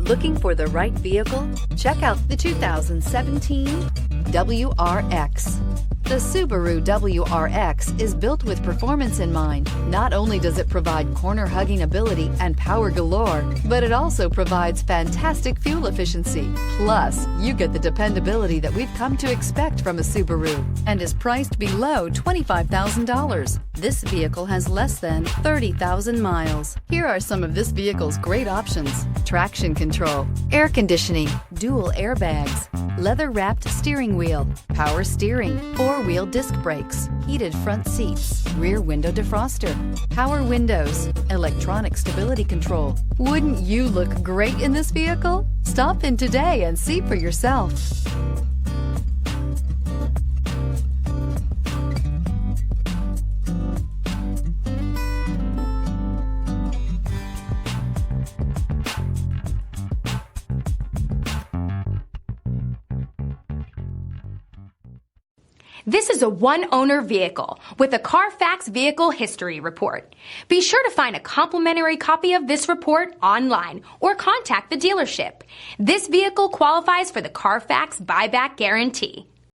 Looking for the right vehicle? Check out the 2017 WRX. The Subaru WRX is built with performance in mind. Not only does it provide corner-hugging ability and power galore, but it also provides fantastic fuel efficiency. Plus, you get the dependability that we've come to expect from a Subaru and is priced below $25,000. This vehicle has less than 30,000 miles. Here are some of this vehicle's great options: traction control, air conditioning, dual airbags, leather-wrapped steering wheel, power steering, four-wheel disc brakes, heated front seats, rear window defroster, power windows, electronic stability control. Wouldn't you look great in this vehicle? Stop in today and see for yourself. This is a one-owner vehicle with a CARFAX Vehicle History Report. Be sure to find a complimentary copy of this report online or contact the dealership. This vehicle qualifies for the CARFAX Buyback Guarantee.